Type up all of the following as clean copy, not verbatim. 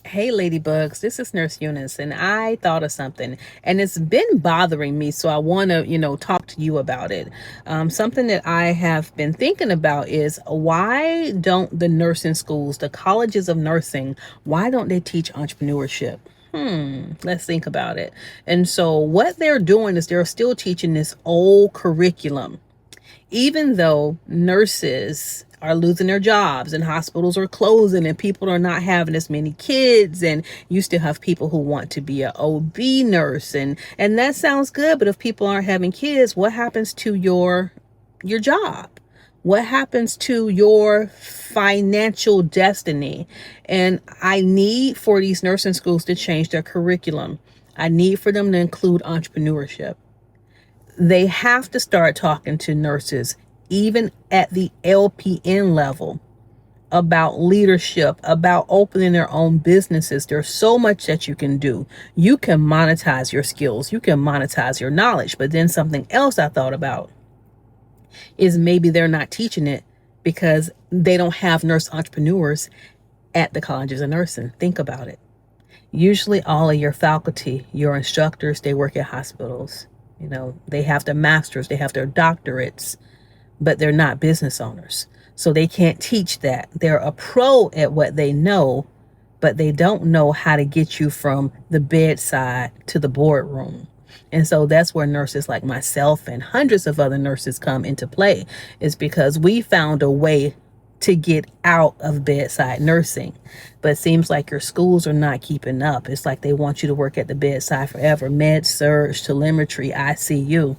Hey ladybugs, this is Nurse Eunice, and I thought of something, and it's been bothering me, so I want to talk to you about it. Something that I have been thinking about is, why don't the nursing schools, the colleges of nursing, why don't they teach entrepreneurship? Let's think about it. And so what they're doing is they're still teaching this old curriculum, even though nurses are losing their jobs and hospitals are closing and people are not having as many kids, and you still have people who want to be an OB nurse, and that sounds good, but if people aren't having kids, what happens to your job? What happens to your financial destiny? And I need for these nursing schools to change their curriculum. I need for them to include entrepreneurship. They have to start talking to nurses, even at the LPN level, about leadership, about opening their own businesses. There's so much that you can do. You can monetize your skills, you can monetize your knowledge. But then something else I thought about is, maybe they're not teaching it because they don't have nurse entrepreneurs at the colleges of nursing. Think about it. Usually all of your faculty, your instructors, they work at hospitals. They have their masters, they have their doctorates, but they're not business owners. So they can't teach that. They're a pro at what they know, but they don't know how to get you from the bedside to the boardroom. And so that's where nurses like myself and hundreds of other nurses come into play, is because we found a way to get out of bedside nursing. But it seems like your schools are not keeping up. It's like they want you to work at the bedside forever. Med surge, telemetry, ICU.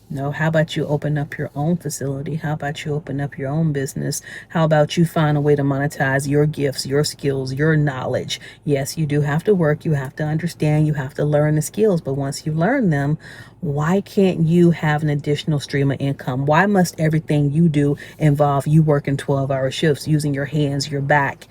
No, how about you open up your own facility? How about you open up your own business? How about you find a way to monetize your gifts, your skills, your knowledge? Yes, you do have to work. You have to understand. You have to learn the skills. But once you learn them, why can't you have an additional stream of income? Why must everything you do involve you working 12-hour shifts, using your hands, your back,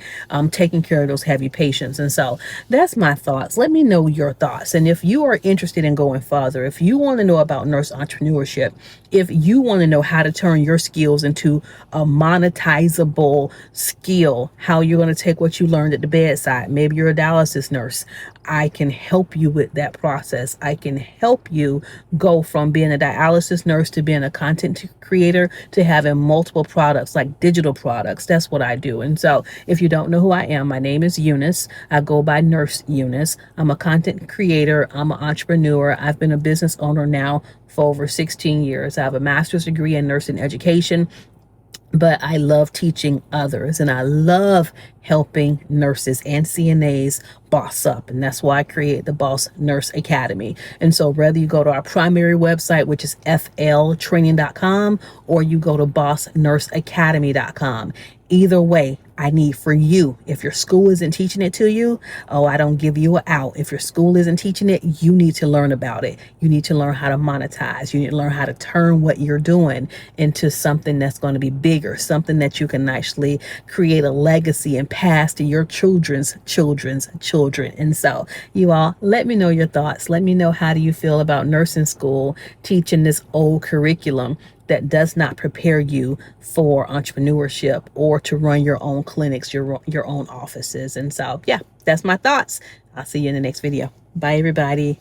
taking care of those heavy patients? And so that's my thoughts. Let me know your thoughts. And if you are interested in going further, if you want to know about nurse entrepreneurship, if you want to know how to turn your skills into a monetizable skill, how you're going to take what you learned at the bedside, maybe you're a dialysis nurse, I can help you with that process. I can help you go from being a dialysis nurse to being a content creator to having multiple products, like digital products. That's what I do. And so if you don't know who I am, my name is Eunice. I go by Nurse Eunice. I'm a content creator. I'm an entrepreneur. I've been a business owner now for over 16 years. I have a master's degree in nursing education, but I love teaching others, and I love helping nurses and CNAs boss up. And that's why I created the Boss Nurse Academy. And so whether you go to our primary website, which is fltraining.com, or you go to bossnurseacademy.com, either way, I need for you, if your school isn't teaching it to you, I don't give you an out. If your school isn't teaching it, you need to learn about it. You need to learn how to monetize. You need to learn how to turn what you're doing into something that's going to be bigger, something that you can actually create a legacy and pass to your children's children's children. And so you all, let me know your thoughts. Let me know, how do you feel about nursing school teaching this old curriculum that does not prepare you for entrepreneurship or to run your own clinics, your own offices? And so, yeah, that's my thoughts. I'll see you in the next video. Bye, everybody.